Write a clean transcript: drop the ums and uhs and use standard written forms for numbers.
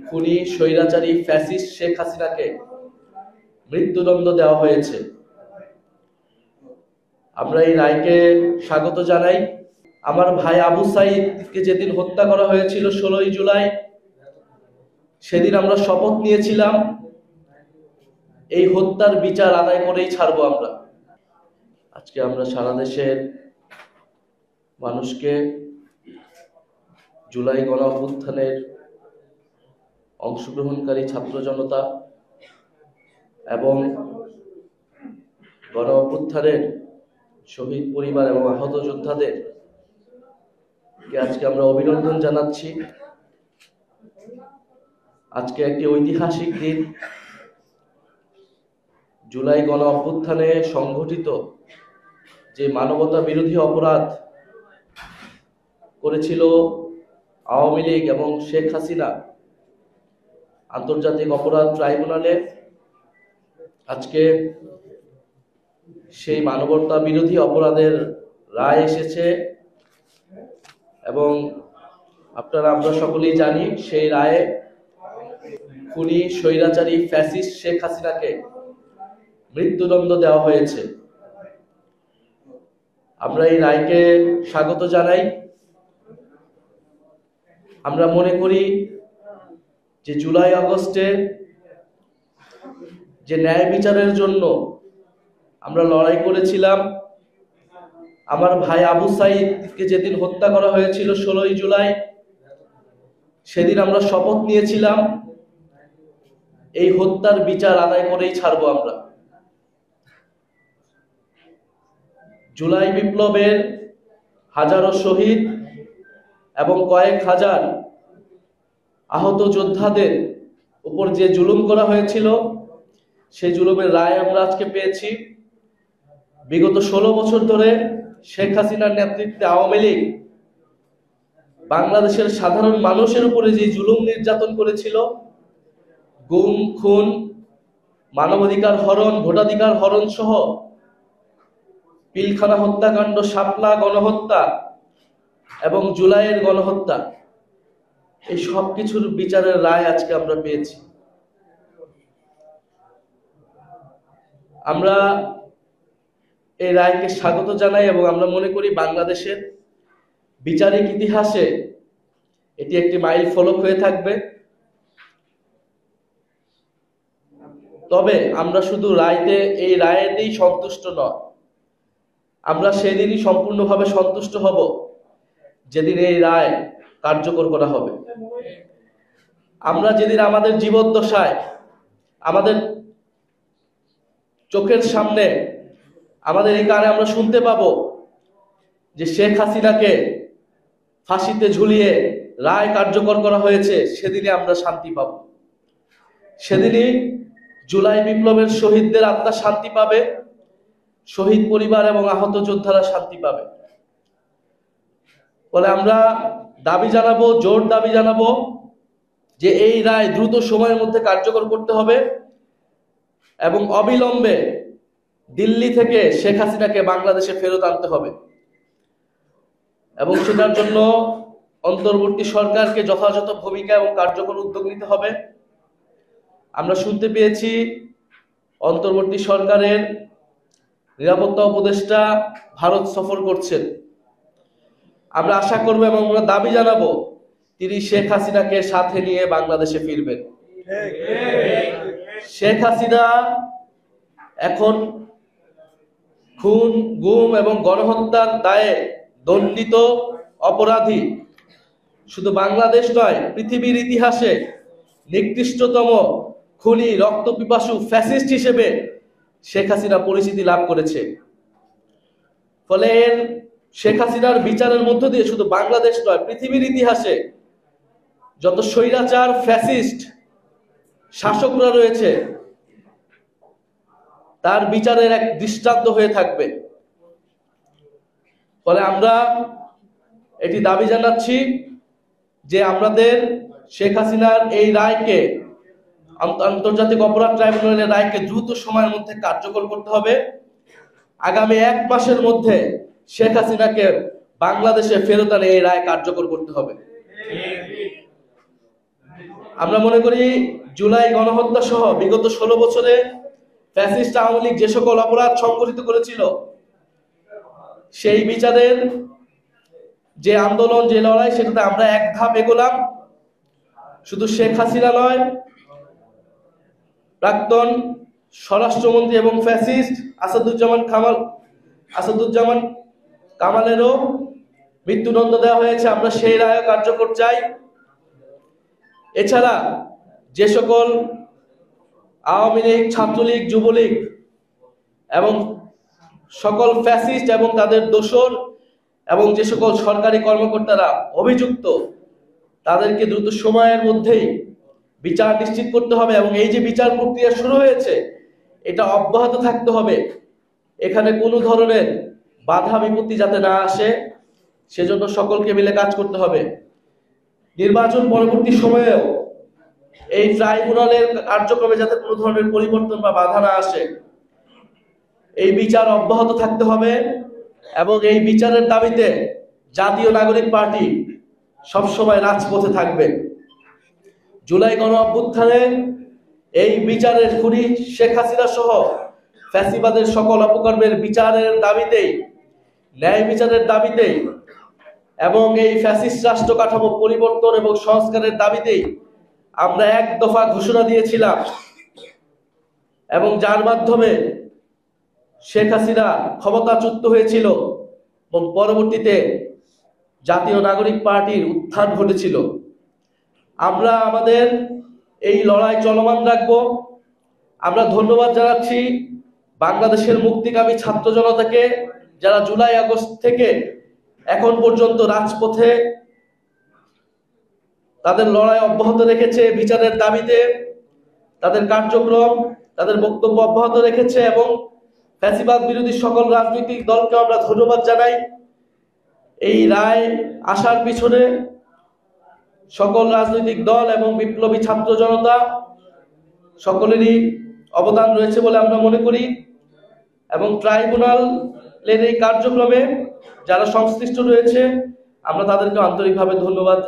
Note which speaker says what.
Speaker 1: খুনি স্বৈরাচারী ফ্যাসিস্ট শেখ হাসিনাকে মৃত্যুদণ্ড দেওয়া হয়েছে। আমরা এই রায়কে স্বাগত জানাই। আমার ভাই আবু সাইদকে যেদিন হত্যা করা হয়েছিল 16ই জুলাই, সেদিন আমরা শপথ নিয়েছিলাম এই হত্যার বিচার আদায় করেই ছাড়বো আমরা। আজকে আমরা সারা দেশের মানুষকে জুলাই গণ অভ্যুত্থানের অংশগ্রহণকারী ছাত্র জনতা এবং গণ অভ্যুত্থানের শহীদ পরিবার এবং আহত যোদ্ধাদের আজকে আমরা অভিনন্দন জানাচ্ছি। আজকে একটি ঐতিহাসিক দিন। জুলাই গণ অভ্যুত্থানে সংঘটিত যে মানবতা বিরোধী অপরাধ করেছিল আওয়ামী লীগ এবং শেখ হাসিনা, আন্তর্জাতিক অপরাধ ট্রাইব্যুনালে আজকে সেই মানবতা বিরোধী অপরাধের রায় এসেছে এবং আমরা সকলেই জানি সেই রায়ে খুনি স্বৈরাচারী ফ্যাসিস্ট শেখ হাসিনাকে মৃত্যুদণ্ড দেওয়া হয়েছে। আমরা এই রায়কে স্বাগত জানাই। আমরা মনে করি যে জুলাই আগস্টে যে ন্যায় বিচারের জন্য আমরা লড়াই করেছিলাম, আমার ভাই আবু সাইদকে যেদিন হত্যা করা হয়েছিল 16ই জুলাই, সেদিন আমরা শপথ নিয়েছিলাম এই হত্যার বিচার আদায় করেই ছাড়বো আমরা। জুলাই বিপ্লবের হাজারো শহীদ এবং কয়েক হাজার আহত যোদ্ধাদের উপর যে জুলুম করা হয়েছিল, সেই জুলুমের রায় আমরা আজকে পেয়েছি। বিগত 16 বছর ধরে শেখ হাসিনার নেতৃত্বে আওয়ামী লীগ বাংলাদেশের সাধারণ মানুষের উপরে যে জুলুম নির্যাতন করেছিল, গুম খুন, মানবাধিকার হরণ, ভোটাধিকার হরণ সহ পিলখানা হত্যাকাণ্ড, শাপলা গণহত্যা এবং জুলাইয়ের গণহত্যা, এই সব কিছুর বিচারের রায় আজকে আমরা পেয়েছি। আমরা এই রায়কে স্বাগত জানাই এবং আমরা মনে করি বাংলাদেশের বিচারিক ইতিহাসে এটি একটি মাইল ফলক হয়ে থাকবে। তবে আমরা শুধু এই রায়েতেই সন্তুষ্ট নয়, আমরা সেদিনই সম্পূর্ণভাবে সন্তুষ্ট হব যেদিন এই রায় কার্যকর করা হবে। আমরা যেদিন আমাদের জীবদ্দশায় আমাদের চোখের সামনে, আমাদের এই কানে আমরা শুনতে পাবো যে শেখ হাসিনাকে ফাঁসিতে ঝুলিয়ে রায় কার্যকর করা হয়েছে, সেদিনে আমরা শান্তি পাব। সেদিনই জুলাই বিপ্লবের শহীদদের আত্মা শান্তি পাবে, শহীদ পরিবার এবং আহত যোদ্ধারা শান্তি পাবে। ফলে আমরা দাবি জানাবো, জোর দাবি জানাবো যে এই রায় দ্রুত সময়ের মধ্যে কার্যকর করতে হবে এবং অবিলম্বে দিল্লি থেকে শেখ হাসিনাকে বাংলাদেশে ফেরত আনতে হবে এবং সেটার জন্য অন্তর্বর্তী সরকারকে যথাযথ ভূমিকা এবং কার্যকর উদ্যোগ নিতে হবে। আমরা শুনতে পেয়েছি অন্তর্বর্তী সরকারের নিরাপত্তা উপদেষ্টা ভারত সফর করছেন। আমরা আশা করব এবং আমরা দাবি জানাবো তিনি শেখ হাসিনাকে সাথে নিয়ে বাংলাদেশে ফিরবেন। শেখ হাসিনা এখন খুন, গুম এবং গণহত্যার দায়ে দণ্ডিত অপরাধী। শুধু বাংলাদেশ নয়, পৃথিবীর ইতিহাসে নিকৃষ্টতম খুনি, রক্তপিপাসু ফ্যাসিস্ট হিসেবে শেখ হাসিনা পরিচিতি লাভ করেছে। ফলে শেখ হাসিনার বিচারের মধ্য দিয়ে শুধু বাংলাদেশ নয়, পৃথিবীর ইতিহাসে যত স্বৈরাচার ফ্যাসিস্ট শাসকরা রয়েছে তার বিচারের এক দৃষ্টান্ত হয়ে থাকবে। ফলে আমরা এটি দাবি জানাচ্ছি যে আমাদের শেখ হাসিনার এই রায়কে, আন্তর্জাতিক অপরাধ ট্রাইব্যুনালের রায়কে দ্রুত সময়ের মধ্যে কার্যকর করতে হবে। আগামী 1 মাসের মধ্যে শেখ হাসিনাকে বাংলাদেশে ফেরত আনে এই রায় কার্যকর করতে হবে। আমরা মনে করি জুলাই গণহত্যা সহ বিগত 16 বছরে ফ্যাসিস্ট আওয়ামী লীগ যে সকল অপরাধ সংগঠিত করেছিল, সেই বিচারের যে আন্দোলন, যে লড়াই, সেটাতে আমরা এক ধাপ এগোলাম। শুধু শেখ হাসিনা নয়, প্রাক্তন স্বরাষ্ট্রমন্ত্রী এবং ফ্যাসিস্ট আসাদুজ্জামান কামালেরও মৃত্যুদণ্ড দেওয়া হয়েছে। আমরা সেই রায় কার্যকর চাই। এছাড়া যে সকল আওয়ামী লীগ, ছাত্রলীগ, যুবলীগ এবং সকল ফ্যাসিস্ট এবং তাদের দোসর এবং যে সকল সরকারি কর্মকর্তারা অভিযুক্ত, তাদেরকে দ্রুত সময়ের মধ্যেই বিচার নিশ্চিত করতে হবে এবং এই যে বিচার প্রক্রিয়া শুরু হয়েছে এটা অব্যাহত থাকতে হবে। এখানে কোনো ধরনের বাধা বিপত্তি যাতে না আসে, সেজন্য সকলকে মিলে কাজ করতে হবে। নির্বাচন পরবর্তী সময়েও এই ট্রাইব্যুনালের কার্যক্রমে যাতে কোনো ধরনের পরিবর্তন বা বাধা না আসে, এই বিচার অব্যাহত থাকতে হবে এবং এই বিচারের দাবিতে জাতীয় নাগরিক পার্টি সবসময় রাজপথে থাকবে। জুলাই গণ অভ্যুত্থানে এই বিচারের খুনি শেখ হাসিনা সহ ফ্যাসিবাদের সকল অপকর্মের বিচারের দাবিতেই, ন্যায় বিচারের দাবিতেই এবং এই ফ্যাসিস্ট রাষ্ট্র কাঠামো পরিবর্তন এবং সংস্কারের দাবিতেই আমরা এক দফা ঘোষণা দিয়েছিলাম এবং যার মাধ্যমে শেখ হাসিনা ক্ষমতাচ্যুত হয়েছিল এবং পরবর্তীতে জাতীয় নাগরিক পার্টির উত্থান ঘটেছিল। আমরা আমাদের এই লড়াই চলমান রাখব। আমরা ধন্যবাদ জানাচ্ছি বাংলাদেশের মুক্তিকামী ছাত্র জনতাকে, যারা জুলাই আগস্ট থেকে এখন পর্যন্ত রাজপথে তাদের লড়াই অব্যাহত রেখেছে, বিচারের দাবিতে তাদের কার্যক্রম, তাদের বক্তব্য অব্যাহত রেখেছে এবং ফ্যাসিবাদ বিরোধী সকল রাজনৈতিক দলকে আমরা ধন্যবাদ জানাই। এই রায় আসার পিছনে সকল রাজনৈতিক দল এবং বিপ্লবী ছাত্র জনতা সকলেরই অবদান রয়েছে বলে আমরা মনে করি এবং ট্রাইব্যুনালের এই কার্যক্রমে যারা সংশ্লিষ্ট রয়েছে আমরা তাদেরকে আন্তরিকভাবে ধন্যবাদ